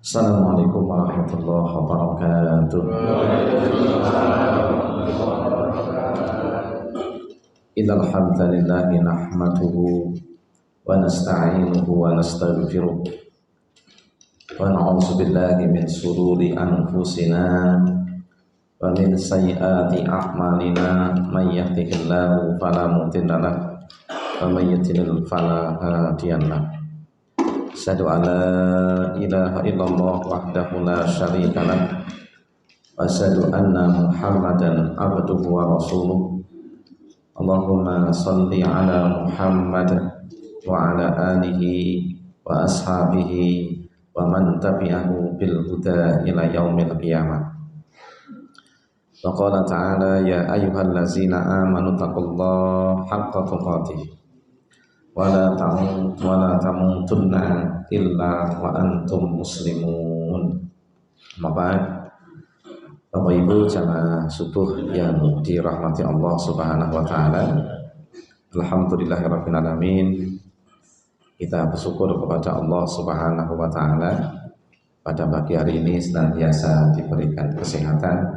Assalamualaikum warahmatullahi wabarakatuh. Innal hamdalillah nahmaduhu wa nasta'inuhu wa nastaghfiruh wa na'udzu billahi min shururi anfusina wa min sayyiati a'malina may yahdihillahu fala mudilla lahu wa may yudlil fala hadiya lahu. Asyhadu an la ilaha illallah wahdahu la syarika lah wa asyhadu anna Muhammadan abduhu wa rasuluh. Allahumma salli ala Muhammad wa ala alihi wa ashabihi wa man tabi'ahu bil huda ila yaumil qiyamah. Wa qala ta'ala ya ayyuhallazina amanu taqullaha haqqa tuqatih wa la tamutunna illa wa antum muslimun. Maka Bapak Ibu jamaah subuh yang dirahmati Allah Subhanahu wa taala, alhamdulillahirabbil alamin. Kita bersyukur kepada Allah Subhanahu wa taala pada pagi hari ini senantiasa diberikan kesehatan,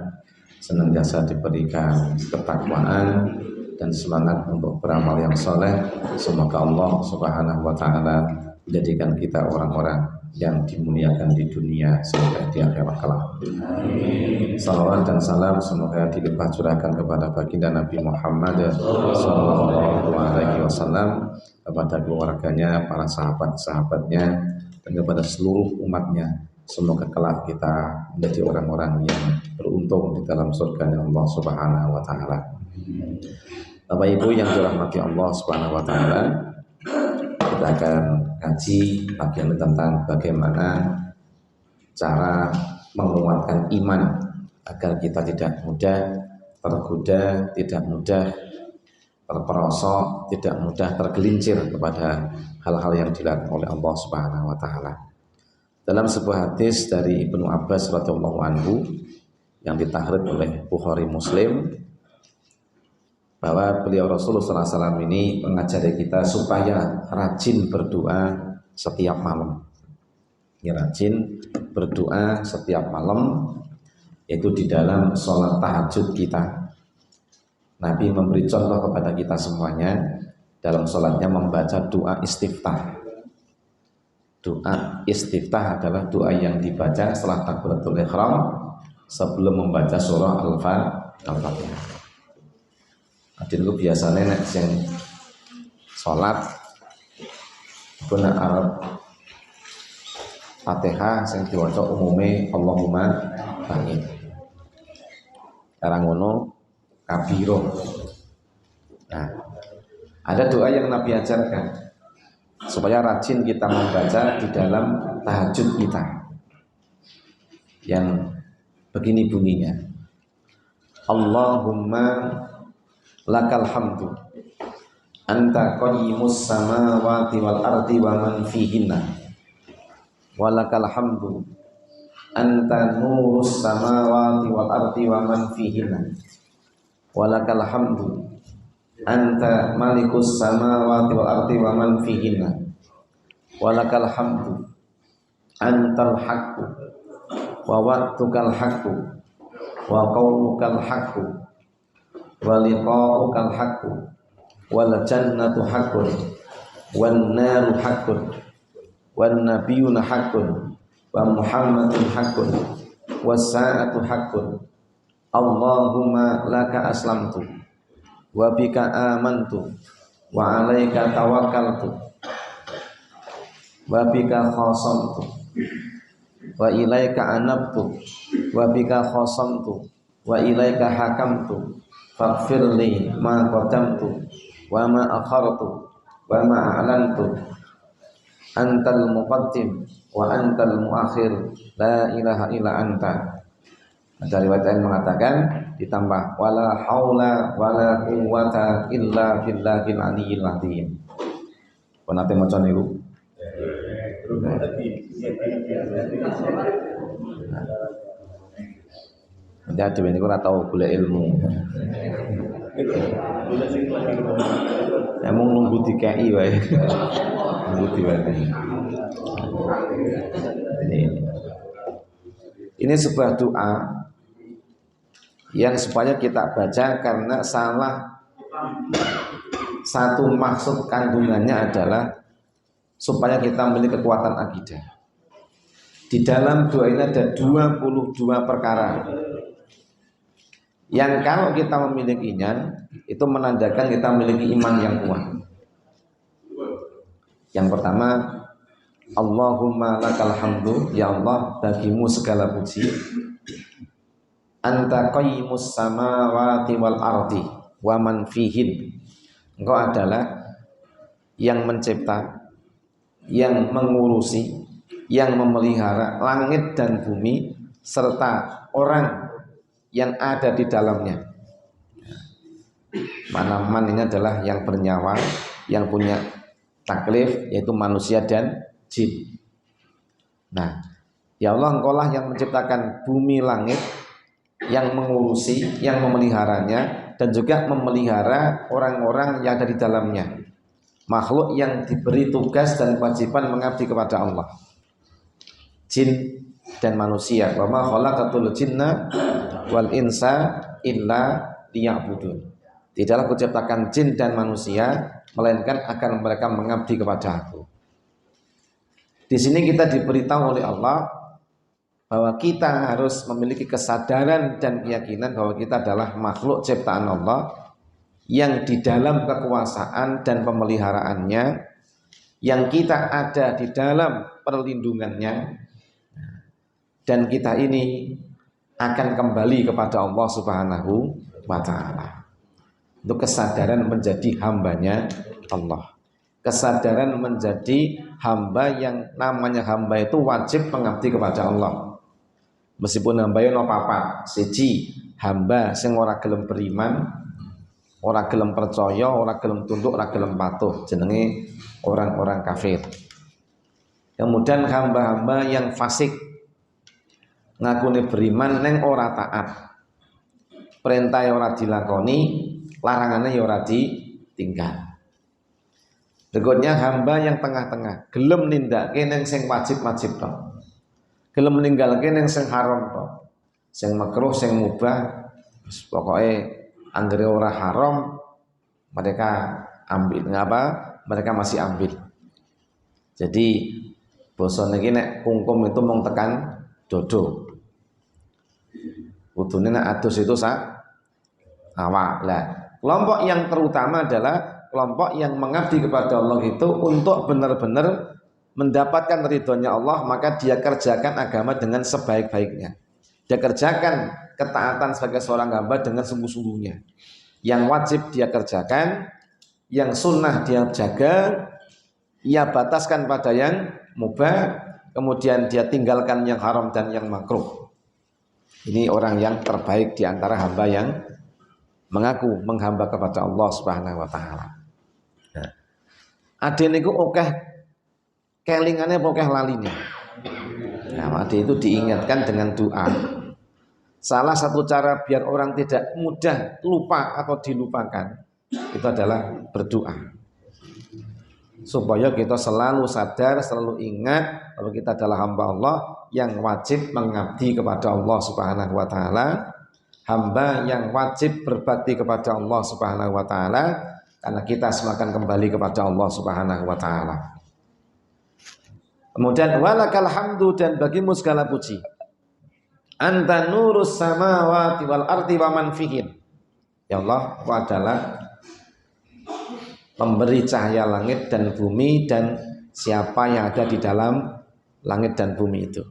senantiasa diberikan ketakwaan dan semangat untuk beramal yang soleh. Semoga Allah Subhanahu wa taala menjadikan kita orang-orang yang dimuliakan di dunia sampai di akhirat kelak. Salawat dan salam semoga dilimpah curahkan kepada baginda Nabi Muhammad sallallahu alaihi wasallam, kepada keluarganya, para sahabat-sahabatnya, dan kepada seluruh umatnya. Semoga kelak kita menjadi orang-orang yang beruntung di dalam surga Allah Subhanahu wa taala. Bapak Ibu yang dirahmati Allah Subhanahu wa taala, kita akan kaji bagian tentang bagaimana cara menguatkan iman agar kita tidak mudah tergoda, tidak mudah terperosok, tidak mudah tergelincir kepada hal-hal yang dilarang oleh Allah Subhanahu wa taala. Dalam sebuah hadis dari Ibnu Abbas radhiyallahu anhu yang ditahrid oleh Bukhari Muslim, bahwa beliau Rasulullah SAW ini mengajari kita supaya rajin berdoa setiap malam. Ya, rajin berdoa setiap malam, yaitu di dalam sholat tahajud kita. Nabi memberi contoh kepada kita semuanya dalam sholatnya membaca doa istiftah. Doa istiftah adalah doa yang dibaca setelah takbiratul ihram sebelum membaca surah Al-Fatihah. Adil ku biasanya nek sing salat guna Arab Fatihah sing diwaca umume Allahumma barik. Cara ngono kabiro. Nah, ada doa yang Nabi ajarkan supaya rajin kita membaca di dalam tahajud kita, yang begini bunyinya: Allahumma lakal hamdu anta qayyimus samawati wal ardi wa man fihinna wa lakal hamdu anta nurus samawati wal ardi wa man fihinna wa lakal hamdu anta malikus samawati wal ardi wa man fihinna wa lakal hamdu antal haqqu wa wa'tukal haqqu wa qaulukal haqqu wa liqa'ukal haqqu wal jannatu haqqun wan naru haqqun wan nabiyyuna haqqun wa muhammadun haqqun was sa'atu haqqun. Allahumma laka aslamtu wa bika amantu wa 'alaika tawakkaltu wa bika khasamtu wa ilaika anabtu wa bika khasamtu wa ilaika hakamtu faghfirli ma qaddamtu wa ma akhartu wa ma a'lantu antal muqaddim wa antal muakhir la ilaha illa anta. Ada riwayat yang mengatakan ditambah wala haula wala quwwata illa billahil aliyyil azim. Penate maca niku. Jadi ini ora tau golek ilmu. Emang nunggu dikei wae. Nunggu diwae. Ini sebuah doa yang supaya kita baca karena salah satu maksud kandungannya adalah supaya kita memiliki kekuatan akidah. Di dalam doa ini ada 22 perkara yang kalau kita memilikinya itu menandakan kita memiliki iman yang kuat. Yang pertama, Allahumma lakal hamdu, ya Allah bagimu segala puji. Anta qayyimus samawati wal ardi wa man fihin. Engkau adalah yang mencipta, yang mengurusi, yang memelihara langit dan bumi serta orang yang ada di dalamnya. Mana man ini adalah yang bernyawa, yang punya taklif, yaitu manusia dan jin. Nah, ya Allah, engkaulah yang menciptakan bumi langit, yang mengurusi, yang memeliharanya, dan juga memelihara orang-orang yang ada di dalamnya, makhluk yang diberi tugas dan kewajiban mengabdi kepada Allah, jin dan manusia. Wa ma khalaqatul jinna wal insa illa liya'budun. Tidaklah kuciptakan jin dan manusia melainkan agar mereka mengabdi kepada Aku. Di sini kita diberitahu oleh Allah bahwa kita harus memiliki kesadaran dan keyakinan bahwa kita adalah makhluk ciptaan Allah yang di dalam kekuasaan dan pemeliharaannya, yang kita ada di dalam perlindungannya, dan kita ini akan kembali kepada Allah Subhanahu wa Ta'ala. Itu kesadaran menjadi hambanya Allah, kesadaran menjadi hamba. Yang namanya hamba itu wajib mengabdi kepada Allah. Meskipun hamba no papa, siji hamba sing ora gelem beriman, ora gelem percaya, ora gelem tunduk, ora gelem patuh, jenenge orang-orang kafir. Kemudian hamba-hamba yang fasik, ngakune beriman neng ora taat, perintah ora dilakoni, larangannya ya ora ditinggal. Berikutnya hamba yang tengah-tengah, gelem nindakake ning sing wajib-wajib tok, gelem ninggalke ning sing haram tok, sing makruh, sing mubah, pokoke anggere ora haram mereka ambil, ngapa? Mereka masih ambil. Jadi basa niki nek kungkum itu mung tekan dodo. Kudune nek adus itu sak awak. Lah, kelompok yang terutama adalah kelompok yang mengabdi kepada Allah itu untuk benar-benar mendapatkan ridhonya Allah, maka dia kerjakan agama dengan sebaik-baiknya. Dia kerjakan ketaatan sebagai seorang hamba dengan sungguh-sungguhnya. Yang wajib dia kerjakan, yang sunnah dia jaga, ia bataskan pada yang mubah, kemudian dia tinggalkan yang haram dan yang makruh. Ini orang yang terbaik di antara hamba yang mengaku menghamba kepada Allah Subhanahu wa Ta'ala. Nah, ade niku akeh kelingane akeh laline. Nah, ade itu diingatkan dengan doa. Salah satu cara biar orang tidak mudah lupa atau dilupakan itu adalah berdoa, supaya kita selalu sadar, selalu ingat bahwa kita adalah hamba Allah yang wajib mengabdi kepada Allah Subhanahu wa Ta'ala, hamba yang wajib berbakti kepada Allah Subhanahu wa Ta'ala, karena kita semua akan kembali kepada Allah Subhanahu wa Ta'ala. Kemudian walakal hamdu, dan bagimu segala puji. Anta nurus samawati wal ardi wa man fihin. Ya Allah, Engkau adalah pemberi cahaya langit dan bumi dan siapa yang ada di dalam langit dan bumi itu.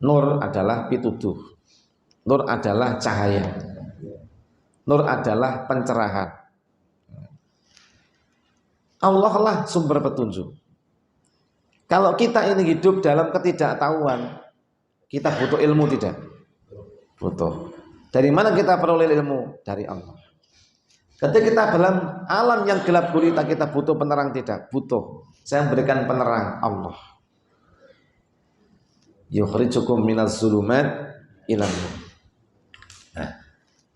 Nur adalah pituduh, nur adalah cahaya, nur adalah pencerahan. Allah lah sumber petunjuk. Kalau kita ini hidup dalam ketidaktahuan, kita butuh ilmu tidak? Butuh. Dari mana kita peroleh ilmu? Dari Allah. Ketika kita dalam alam yang gelap gulita, kita butuh penerang tidak? Butuh. Saya memberikan penerang, Allah. Yukhrijukum minaz zulumat ilan nur. Nah,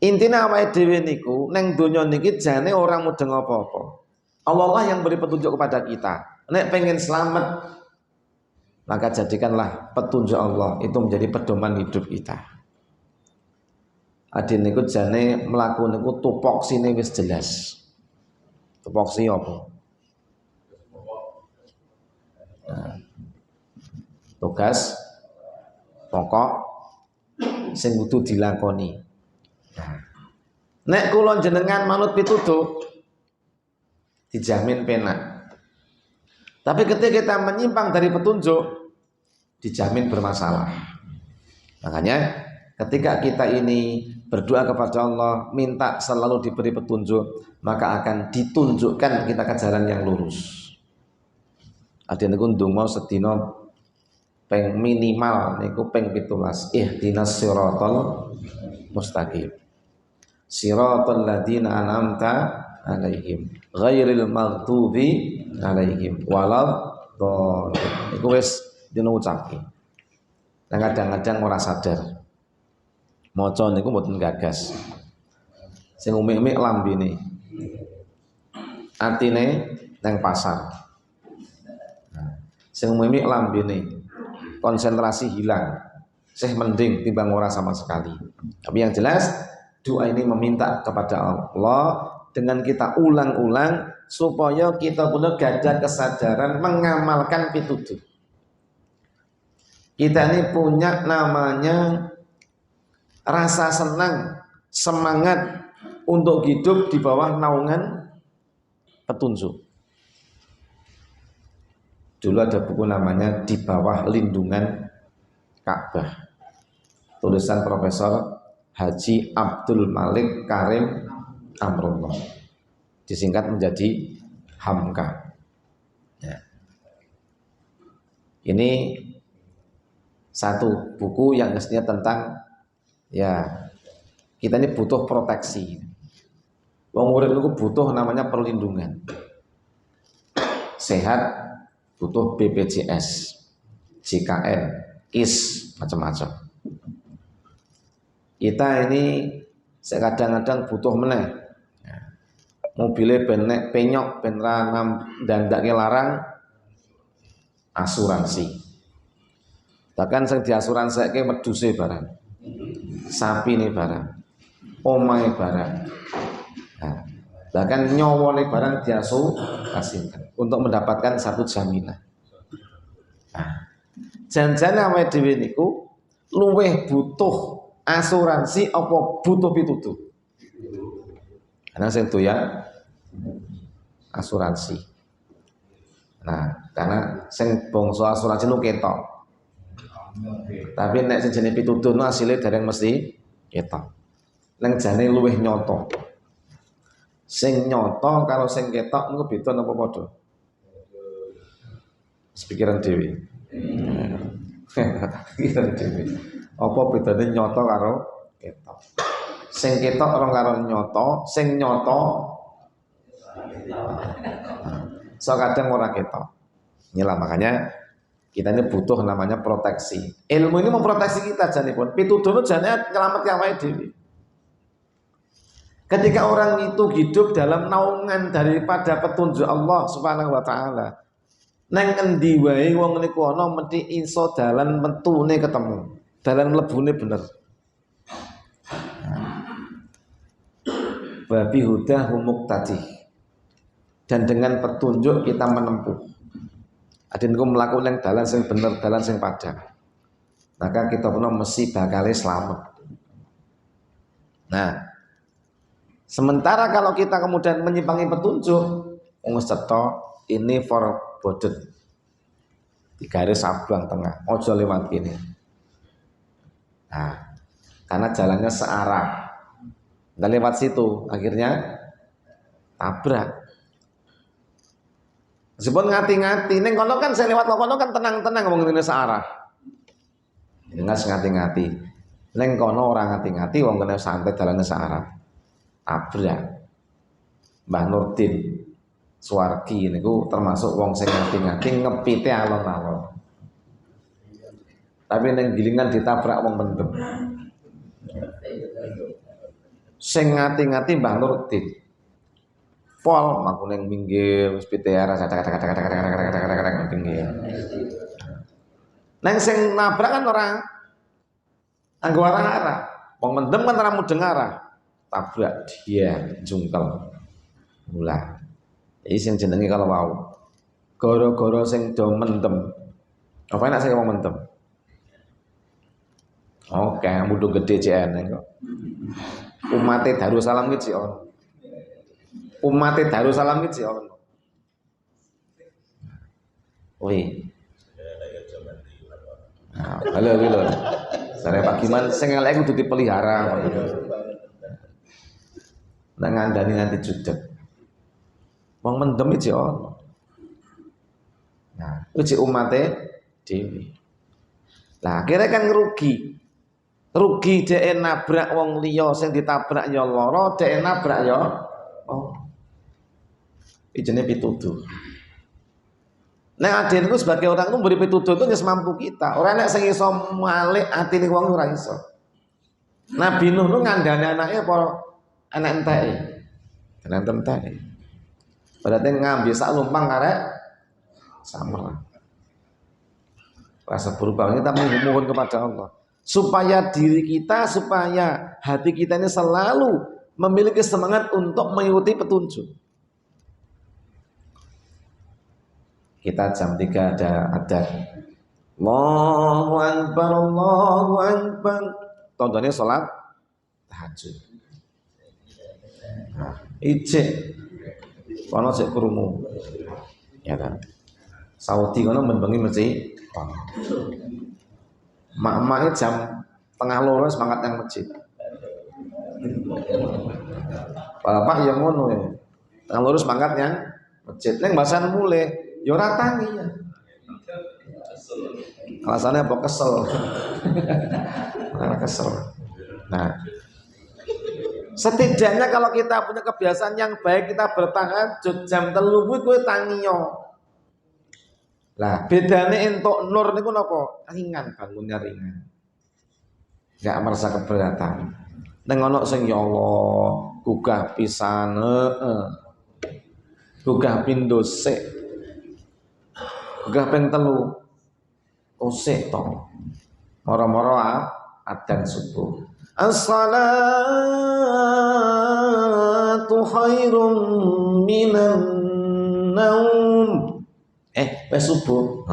intinya awake dhewe niku neng donya niki jane orang mudeng apa-apa. Allah lah yang beri petunjuk kepada kita. Nek pengen selamat, maka jadikanlah petunjuk Allah itu menjadi pedoman hidup kita. Adin niku jane mlaku niku tupoksine wis jelas. Tupoksi apa? Nah, tugas pokok sing kudu dilakoni. Nah, nek kula jenengan manut pituduh dijamin penak. Tapi ketika kita menyimpang dari petunjuk, dijamin bermasalah. Makanya ketika kita ini berdoa kepada Allah, minta selalu diberi petunjuk, maka akan ditunjukkan kita ke jalan yang lurus. Ada niku ndonga sedina peng minimal niku peng 17. Ihdinas siratal mustaqim. Siratal ladzina an'amta alaihim ghairil maghdubi alaihim waladhdallin. Iku wis dina ucapke. Nah kadang-kadang ora sadar. Maca niku mboten gagas. Sing umik-umik lambene. Atine nang pasar. Nah, sing umik lambene. Konsentrasi hilang. Sih mending timbang ora sama sekali. Tapi yang jelas doa ini meminta kepada Allah dengan kita ulang-ulang supaya kita punya gadah kesadaran mengamalkan pituduh. Kita ini punya namanya rasa senang, semangat untuk hidup di bawah naungan petunjuk. Dulu ada buku namanya Di Bawah Lindungan Ka'bah. Tulisan Profesor Haji Abdul Malik Karim Amrullah, disingkat menjadi Hamka. Ya. Ini satu buku yang mestinya tentang ya kita ini butuh proteksi. Wong urip niku butuh namanya perlindungan. Sehat butuh BPJS, JKN, KIS, macam-macam. Kita ini kadang-kadang butuh meneh. Mobilnya benek penyok ben ranam dandake larang asuransi. Bahkan sing diasuransiake wedhuse barang. Sapine barang. Omahe barang. Nah, bahkan nyawane barang diasuransikan untuk mendapatkan satu jaminan. Nah, jan-jan awake dhewe niku luweh butuh asuransi apa butuh pituduh? Karena saya itu ya asuransi. Nah, karena sing bangsa asuransi nu ketok. Tapi nek sing jenenge pituduh nu asile dereng mesti ketok. Nang jane luwih nyoto. Sing nyoto karo sing ketok niku beda napa padha? Pikiran dhewe. Pikiran dhewe. Apa bedane nyoto karo ketok? Sing ketok orang karo nyoto, sing nyoto so kadang ora ketok. Inilah makanya kita ini butuh namanya proteksi. Ilmu ini memproteksi kita janipun. Pituduh jane nyelametke awake dhewe. Ketika orang itu hidup dalam naungan daripada petunjuk Allah Subhanahu wa taala, nang endi wae wong niku ana mesti iso dalan metune ketemu, dalan mlebune bener. Babi huda humuk tadi, dan dengan petunjuk kita menempuh. Ada niku melakukan yang dalan sing bener, dalan sing padang. Maka kita pun mesti bakal selamat. Nah, sementara kalau kita kemudian menyimpangi petunjuk, wis cetha ini forbidden. Di garis abang tengah, ojo lewat gini. Nah, karena jalannya searah. Dan lewat situ akhirnya tabrak. Meskipun ngati-ngati, neng kono kan saya lewat kono kan tenang-tenang ngomong ini searah. Dengan ngati-ngati. Neng kono orang ngati-ngati wong kena santai jalannya searah. Tabrak. Mbah Nurdin Suwargi niku termasuk wong sing ngati-ngati ngepite alon-alon. Tapi neng gilingan ditabrak wong mendem. Sing ngati-ngati Mbah Nurdin. pol makune minggir wis PTR minggir. Neng sing nabrak kan orang anggo arah-arah. Wong mendem kan ora mudeng arah. Tabrak dia jungkel. Mula. Iki sing jenenge kalau mau. Goro-goro sing do mendem. Apa enak sing wong mendem? Oke, mudu gede CN kok. Umate Darussalam iki ono. Umate Darussalam iki ono. Wih. Nah, halo. Sare Pak Giman sing elek kudu dipelihara. Nang ngandani nganti judeg. Wong mendem iki ono. Nah, uji umate dhewe. Lah akhirnya kan rugi dhek nabrak wong liya sing ditabrak ya lara, dhek nabrak ya ijene pituduh. Nek adinku sebagai orang itu beri pituduh itu mampu kita. Ora nek sing iso malik atine wong ora iso. Nabi Nuh itu ngandani anake apa anak enteke? Anak enteke. Berarti ngambil sak lumpang karek sama. Rasa berubah kita mohon kepada Allah supaya diri kita, supaya hati kita ini selalu memiliki semangat untuk mengikuti petunjuk. Kita jam 3 ada Allahu Akbar, Allahu Akbar. Tontonnya sholat tahajud. Nah, ijek kono sik krungu. Ya kan. Saudi kono membengi mesti mak-mak jam tengah loro semangat yang masjid. Bapak yang ngono ya. Tengah loro semangat yang masjid. Neng bahasan mulai ya ora tangi ya. Alasannya apa kesel. Karena kesel. Nah, setidaknya kalau kita punya kebiasaan yang baik, kita bertahajud jam 3 kuwi tangi yo. Lah bedane entuk nur niku napa? Ringan, bangunnya ringan. Enggak merasa keberatan. Ning ana sing ya Allah, gugah pisan, gugah pindho sik. Gugah ping 3. Sik to. Moro-moro adzan subuh. As-salatu khairum minan naum. Wis subuh.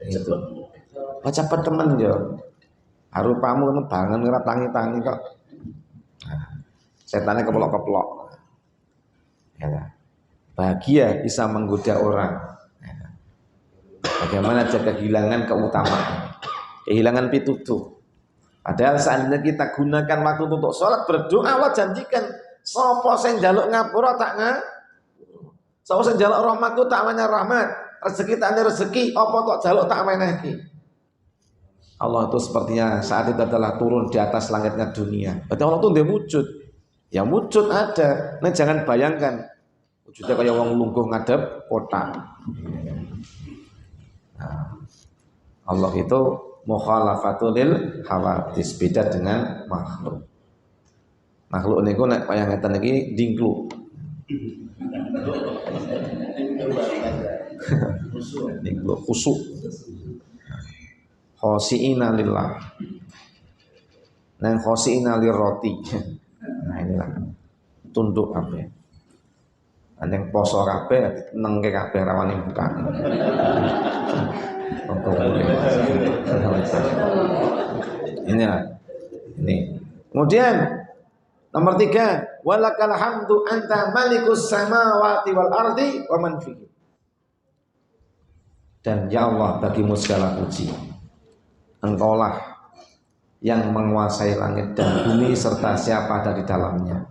Itu. Cepet temen yo. Harupamu bangun ora tangi-tangi kok. Setannya keplok-keplok. Ya. Bahagia bisa menggoda orang. Bagaimana jaga kehilangan keutamaan, kehilangan pitutuh. Padahal seandainya kita gunakan waktu untuk sholat berdoa, Allah janjikan sapa sing njaluk ngapura tak sapa sing njaluk rahmatku tak menyang rahmat, rezeki tak rezeki, apa tok njaluk tak menehke. Allah itu sepertinya saat itu adalah turun di atas langitnya dunia. Berarti Allah itu dia wujud. Ya wujud ada. Nah jangan bayangkan wujudnya kayak wong lungguh ngadep kotak. Nah, Allah itu mukhalafatul lil hawadis, beda dengan makhluk. Makhluk niku nek kaya ngeten iki dingkluk. Dingkluk khusuk. Khosiina lillah. Nang khosiina lirroti. Nah inilah tunduk kabeh. Andeng poso kabeh nengke kabeh rawani buka. Inilah. Ini. Kemudian nomor 3, walakal hamdu anta malikus samawati wal ardi wa man fihi. Dan ya Allah bagimu segala puji. Engkaulah yang menguasai langit dan bumi serta siapa ada di dalamnya.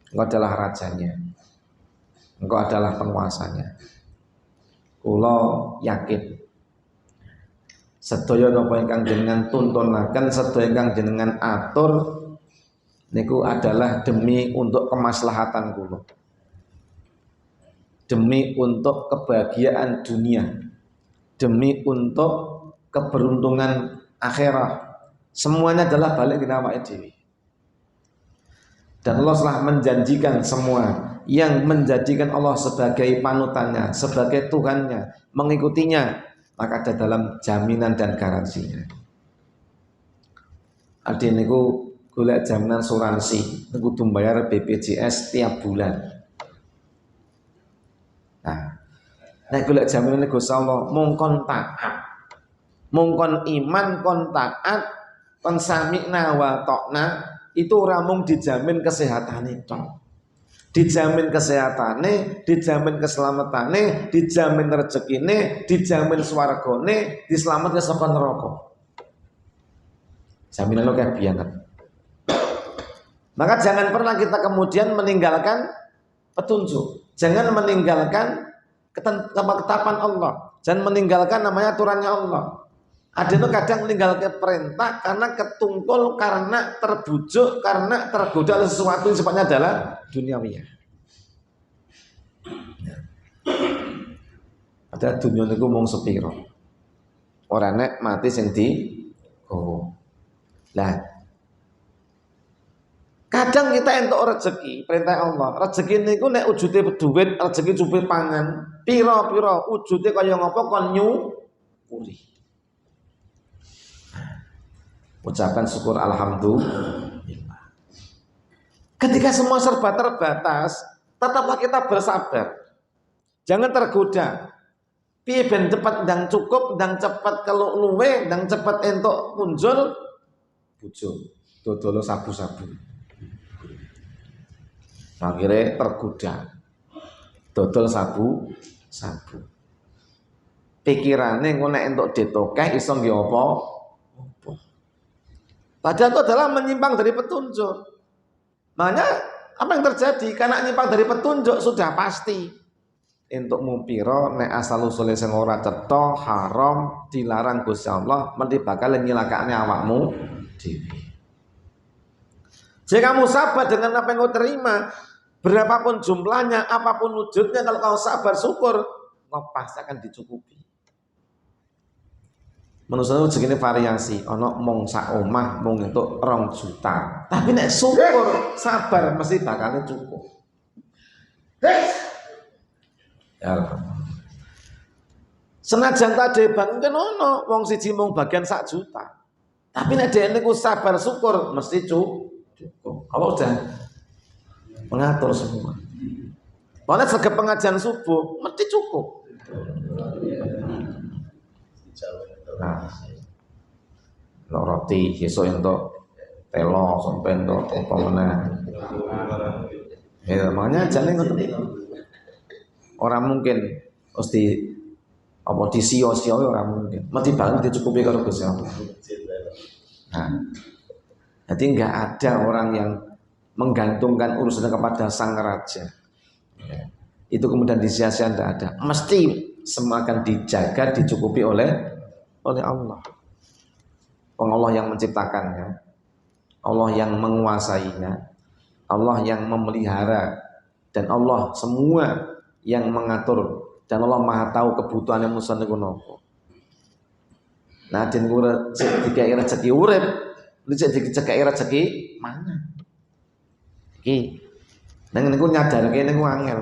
Engkau adalah rajanya. Engkau adalah penguasanya. Kula yakin sedaya napa ingkang jenengan tuntunaken, sedaya ingkang jenengan atur niku adalah demi untuk kemaslahatan kula. Demi untuk kebahagiaan dunia. Demi untuk keberuntungan akhirat. Semuanya adalah balik di nama dhewe. Dan Allah telah menjanjikan semua yang menjadikan Allah sebagai panutannya, sebagai Tuhannya, mengikutinya, maka ada dalam jaminan dan garansinya. Ade niku golek jaminan asuransi, niku kudu bayar BPJS tiap bulan. Nah, nek golek jaminan niku Gusti Allah mung kon taat. Mung kon iman, kon taat, kon sami'na wa ta'na, itu ora mung dijamin kesehatane tok. Dijamin kesehatane, dijamin keselamatan, dijamin rezekine, dijamin swargane, diselametke saka neraka. Jaminan lo kayak banget. Maka jangan pernah kita kemudian meninggalkan petunjuk. Jangan meninggalkan ketetapan Allah. Jangan meninggalkan namanya aturannya Allah. Ada itu kadang meninggalkan perintah karena ketungkul, karena terbujuk, karena tergoda oleh sesuatu yang sifatnya adalah duniawiyah. Ada dunia itu mung sepiro. Ora nek mati sing di Lah, kadang kita entuk rezeki, perintah Allah. Rezeki niku nek wujude duit, rezeki duit pangan, pira-pira wujude kaya ngapa kon nyukuri. Ucapan syukur alhamdulillah. Ketika semua serba terbatas, tetaplah kita bersabar. Jangan tergoda. Piye ben cepat ndang cukup, ndang cepat keluk luwe, ndang cepat entuk muncul bojo dodolo sabu-sabu. Akhirnya tergoda dodol sabu-sabu. Pikirane engko nek entuk ditokeh iso nggih apa? Padahal itu adalah menyimpang dari petunjuk. Makanya apa yang terjadi? Karena menyimpang dari petunjuk sudah pasti. Entuk mumpiro nek asal usule sing ora cetha haram dilarang Gusti Allah mesti bakal nyilakane awakmu dhewe. Jika kamu sabar dengan apa yang kau terima, berapapun jumlahnya, apapun wujudnya, kalau kau sabar syukur, kau pasti akan dicukupi. Manusia itu segini variasi, ono mong sak omah mong untuk 2 juta. Tapi nek syukur, sabar mesti bakalnya cukup. Ya. Senajan tadi bangun kan ono wong siji mung bagian 1 juta. Tapi nek dhewe niku sabar syukur mesti cukup. Kalau udah mengatur semua. Mana segala pengajian subuh mesti cukup. Nah, lo roti besok untuk telo sampai untuk apa mana? Ya makanya jangan ngoten. Orang mungkin mesti apa disio-sio orang mungkin. Mesti banget dicukupi karo Gusti Allah. Nah, jadi nggak ada orang yang menggantungkan urusannya kepada sang raja. Ya. Itu kemudian disia-sia, tidak ada. Mesti semua akan dijaga, dicukupi oleh Allah. Allah yang menciptakannya, Allah yang menguasainya, Allah yang memelihara, dan Allah semua yang mengatur, dan Allah maha tahu kebutuhannya manusia niku napa. Nah, den ora dikai rezeki urip, dikai rezeki mana? Iki nang niku nyadarke niku angel.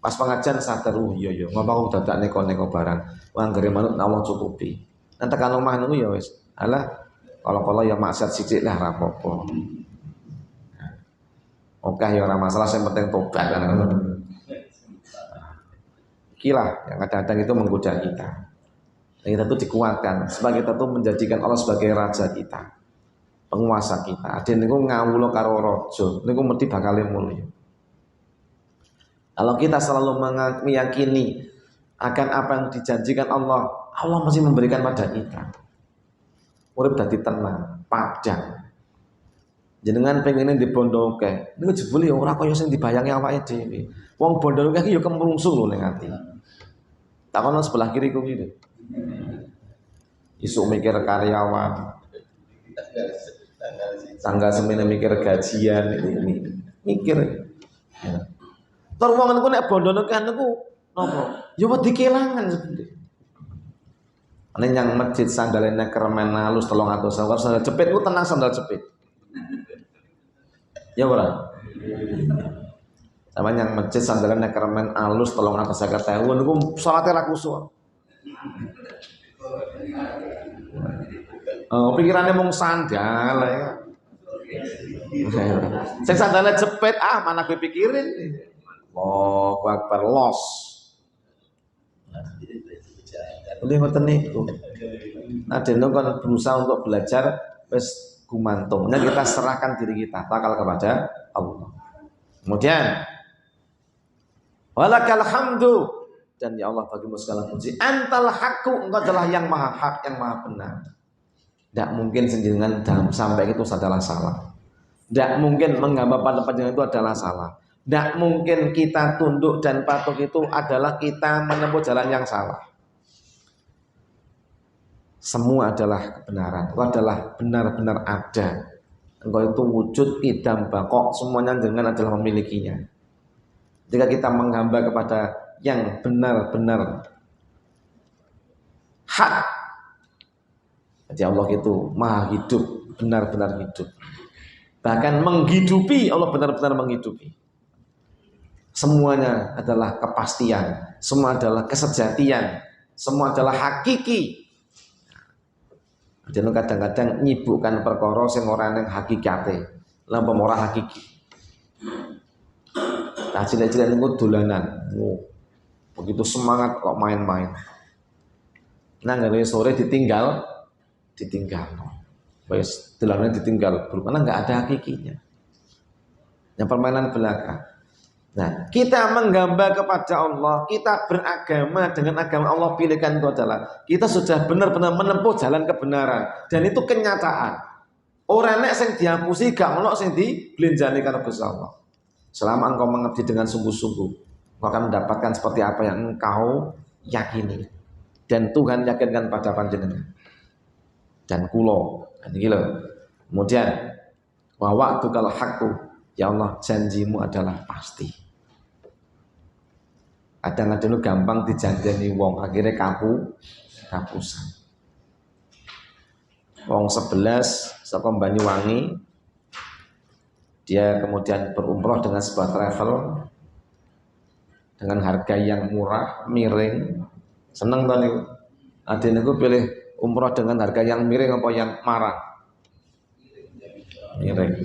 Pas pengajian sadar, iya ngapa aku dadak neko-neko barang. Wong anggere manut Allah cukupi. Nang tekan omah niku ya wis. Alah, kalau ya maksiat sithik lah ra apa-apa. Oke ya ora masalah, yang penting tobat kan. Kilah yang kadang-kadang itu menggoda kita. Dan kita tuh dikuatkan sebab kita tuh menjadikan Allah sebagai raja kita, penguasa kita. Ada niku ngawula karo raja, niku mesti bakal mulya. Kalau kita selalu meyakini akan apa yang dijanjikan Allah, Allah masih memberikan pada kita. Urip dadi tenang, padang. Jenengan pengen dibondoke, niku jebule ora kaya sing dibayangi awake dhewe. Wong bondo iki ya kemrungsung lho ning ati. Takono sebelah kiri ku iki. Isuk mikir karyawan. Tanggal semene mikir gajian, ini mikir. Ya. Tur wong niku nek bondono kan niku napa? Ya wedi kelangan sebenarnya. Ane yang masjid sandalene keremen halus 300 sandal jepit ku tenang sandal jepit. Ya ora? Sama yang masjid sandalannya keremen alus 350.000 niku salate ra kusuk. Pikirannya mung sandal ya. Sing sandalnya jepit mana gue pikirin. Oh, Akbar los. Boleh ngoten niku. Nah, dene kan berusaha untuk belajar wis gumantung. Nah, kita serahkan diri kita takal kepada Allah. Kemudian walakal hamdu, dan ya Allah bagimu segala puji. Antal haqqu, engkau adalah yang maha hak, yang maha benar. Tidak mungkin senjengan sampai itu adalah salah. Tidak mungkin menghamba pada panjenengan itu adalah salah. Tidak mungkin kita tunduk dan patuh itu adalah kita menempuh jalan yang salah. Semua adalah kebenaran. Itu adalah benar-benar ada. Engkau itu wujud, idam, bakok, semuanya dengan adalah memilikinya. Jika kita menghamba kepada yang benar-benar hak, jadi Allah itu maha hidup, benar-benar hidup. Bahkan menghidupi, Allah benar-benar menghidupi. Semuanya adalah kepastian, semua adalah kesejatian, semua adalah hakiki. Jadi kadang-kadang nyibukkan perkara sing ora ning hakikate, lan ora hakiki. Nah, cilik-cilik niku dolanan. Begitu semangat kok main-main. Nah, ngene sore ditinggal. Wes dolanane ditinggal, karena enggak ada hakikinya. Yang permainan belaka. Nah, kita menghamba kepada Allah, kita beragama dengan agama Allah pilihkan itu adalah kita sudah benar-benar menempuh jalan kebenaran, dan itu kenyataan. Orang nek sing dihapusi gak ono sing diblenjani karo Gusti Allah. Selama engkau mengabdi dengan sungguh-sungguh, engkau akan mendapatkan seperti apa yang engkau yakini, dan Tuhan yakinkan pada panjenengan. Dan kulo, ini loh. Kemudian wa wa'dukal haqqu, ya Allah janjimu adalah pasti. Kadang-kadang gampang dijanjeni wong, akhirnya kapusan. Wong 11 saka Banyuwangi, dia kemudian berumroh dengan sebuah travel dengan harga yang murah, miring. Seneng to niku. Ade niku pilih umroh dengan harga yang miring apa yang marah? Miring.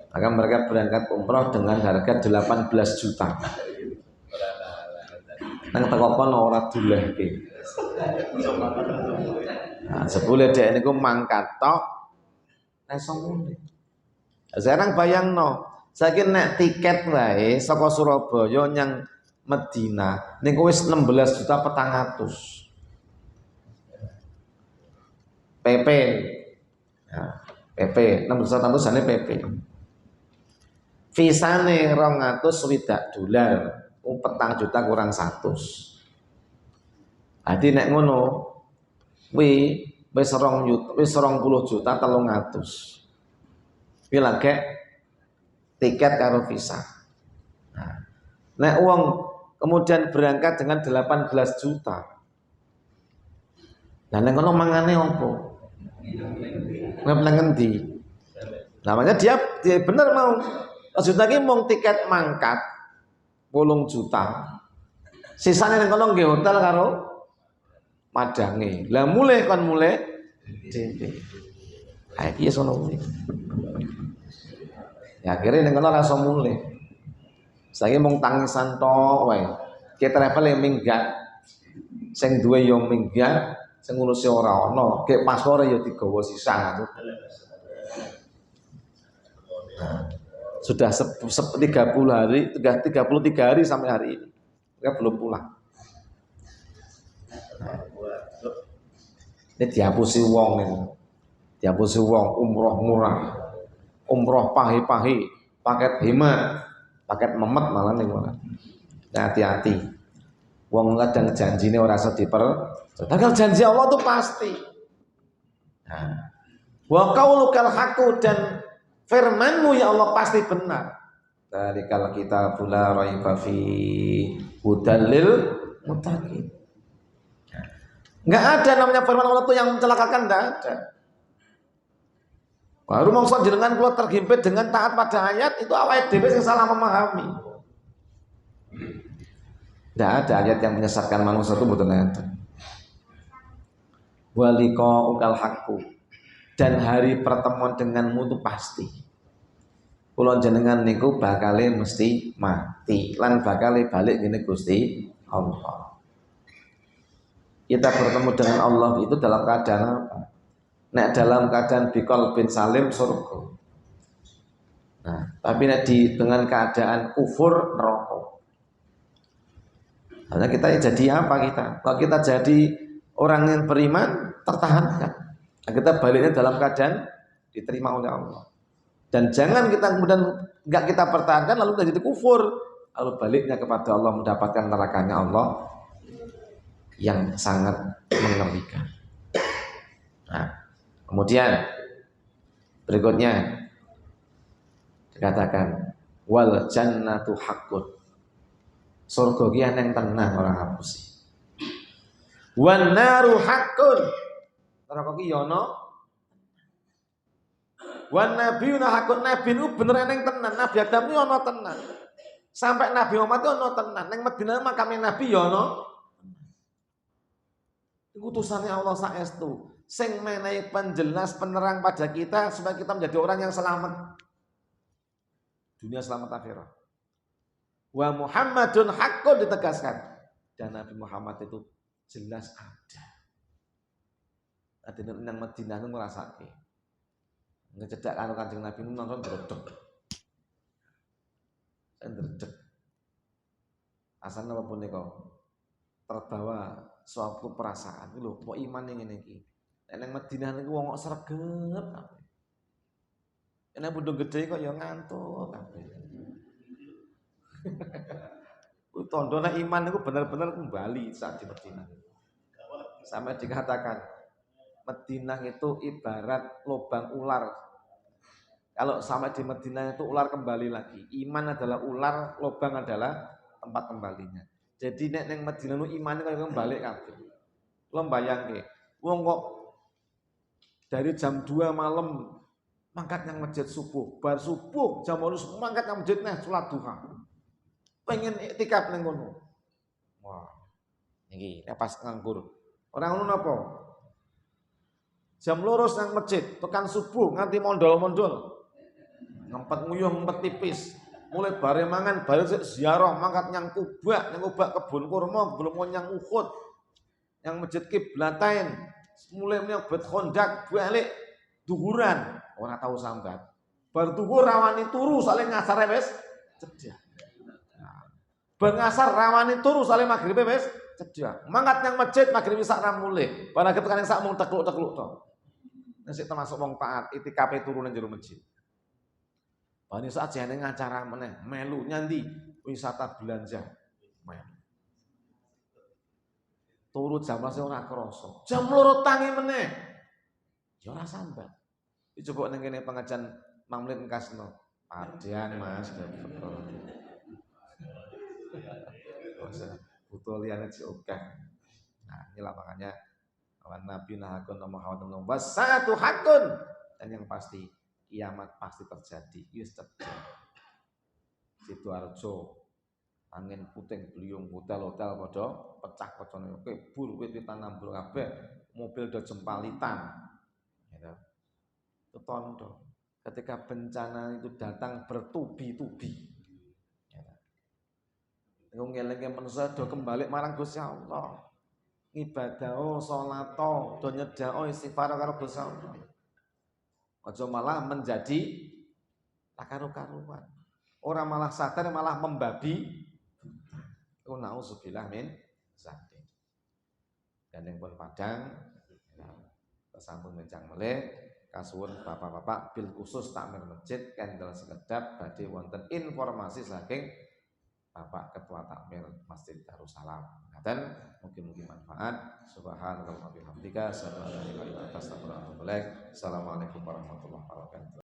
Maka mereka berangkat umroh dengan harga 18 juta. Nang teko kono ora dulehke. Nah, sebule dhek niku mangkat tok iso mule. Sekarang bayangno, saiki nek tiket wae saka Surabaya nyang Medina niku wis 16 juta 400. PP. Nah, PP 16 juta 400 jane PP. Visane 200 swidak dolar, petang juta kurang 100. Jadi nek ngono, wis 20 juta 300. Kuwi lagi tiket karo visa. Nah, nek uang kemudian berangkat dengan 18 juta. Lah nek ngono mangane opo? Nang ngendi? Namanya dia bener mau. Juta ki mung tiket mangkat 8 juta. Sisane ning kono nggih hotel karo madange. Lah mulai dhewe. Ha iki sono kuwi. Ya akhirnya ning kono langsung mulai. Saiki mung tangisan tok wae. Ki travel yang minggat. Sing duwe yo minggat, sing ngurusi ora ana. Ki paspore yo digawa sisan. Nah, sudah 30 hari, 33 hari sampai hari ini. Mereka belum pulang. Nah, ini dihapusi wong nih. Dihapusi wong umroh murah. Umroh pahi-pahi, paket hemat, paket memet malah nih malah. Nah, hati-hati. Wong kadang janjine ora iso padahal janji Allah itu pasti. Nah, wa qaulukal haqqu, dan firman-Mu ya Allah pasti benar. Dzalikal kitabul la raiba fi hudal lil muttaqin. Enggak ada namanya firman Allah itu yang mencelakakan, enggak ada. Wah, rumangsa jenengan kula terhimpit dengan taat pada ayat itu awake dhewe sing salah memahami. Tidak ada ayat yang menyesatkan manusia itu betul ada. Waliqa'ukal haqqu, dan hari pertemuan denganmu itu pasti. Kula jenengan niku bakale mesti mati lan bakale balik ngene Gusti Allah. Kita bertemu dengan Allah itu dalam keadaan apa? Nek dalam keadaan bikol bin salim surga. Nah, tapi nek dengan keadaan kufur neraka. Karena kita jadi apa kita? Kalau kita jadi orang yang beriman tertahankan. Nah, kita baliknya dalam keadaan diterima oleh Allah. Dan jangan kita kemudian nggak kita pertahankan lalu kita jadi kufur. Lalu baliknya kepada Allah mendapatkan nerakanya Allah yang sangat mengerikan. Nah, kemudian berikutnya dikatakan wal jannatu haqqun. Surga ki yang tenang orang hapus. Wan naru haqqun. Neraka ki yo ana. Wan nabiyuna haqqun, nabi nu bener eneng tenan. Nabi Adam ki ana tenan. Sampai Nabi Muhammad ki ana tenan. Ning Madinah makame nabi yo ana. Utusannya Allah saestu sing menehi penjelas penerang pada kita supaya kita menjadi orang yang selamat dunia selamat akhirat. Wa Muhammadun haqqun ditegaskan, dan Nabi Muhammad itu jelas ada. Adine nang Madinah nu ngrasake. Ngecedak karo Kanjeng Nabi nu nonton dredeg. Dredeg. Asal apa punika terbawa suatu perasaan lho, kok iman ning ngene iki. Nek nang Madinah niku wong kok sregep kabeh. Nek bodho gedhe kok ya ngantuk kabeh. Tandane iman itu benar-benar kembali saat di Madinah. Sampai dikatakan Madinah itu ibarat lubang ular. Kalau sampai di Madinah itu ular kembali lagi. Iman adalah ular, lubang adalah tempat kembalinya. Jadi nek ning Madinah nu iman kaya kembali kabeh. Lo bayangke, wong kok dari jam 2 malam mangkat nang masjid subuh, bar subuh jam 8 mangkat nang masjid nah salat duha. Pengen iktikaf ning kono. Wah. Niki pas nganggur. Ora ngono napa? Jam 2 nang masjid, tekan subuh nganti mondol-mondol. Ngempet nguyuh, ngempet tipis. Mulai bare mangan, bare ziarah, mangkat nyang Kubah kebun kurma, belum nyang Uhud. Yang masjid Kiblatain, mulai nyang Bet Khondak, balik duhuran, ora tahu sambat. Bar duhur rawani turu saling ngasar wis cedhak. Bar ngasar rawani turu saling maghrib wis cedhak. Mangkat nyang masjid maghrib sak ra mulih. Bar ketekan sak mung tekluk-tekluk to. Nek termasuk wong taat, itikafe turu nang jero masjid. Bani saat jane ngacara meneh, melu nyandi wisata belanja. Melu. Turu jam 12 ora krasa. Jam 2 tangi meneh. Ya ora sambat. Iki coba ning kene pengajian mamlit engkasno. Padang Mas. Butuh liyane diogah. Nah, inilah makanya kawan Nabi nahakun Muhammad wasatu hakun, dan yang pasti kiamat pasti terjadi. Yes, terjadi. Sidoarjo angin puting beliung hotel-hotel padha pecah pecone kebur wit tanambul kabeh, mobil do jempalitan. Gitu. Itu tondo. Ketika bencana itu datang bertubi-tubi. Gitu. Ngelinge manusia do kembali marang Gusti Allah. Ibadah, salat, do nyedhak istighfar karo Gusti Allah. Aja malah menjadi karu-karuan. Orang malah sadar malah membabi. Nauzubillah min dzalik. Dan yang pun padang kesambung kencang melih kasuwun bapak-bapak bil khusus takmir masjid kendel sekedap badhe wonten informasi saking Bapak Ketua Takmir Masjid Darussalam. Ngaten mungkin manfaat. Subhanallah wa bihamdika asyhadu an la ilaha illa anta astaghfiruka wa atubu ilaik. Assalamualaikum warahmatullahi wabarakatuh.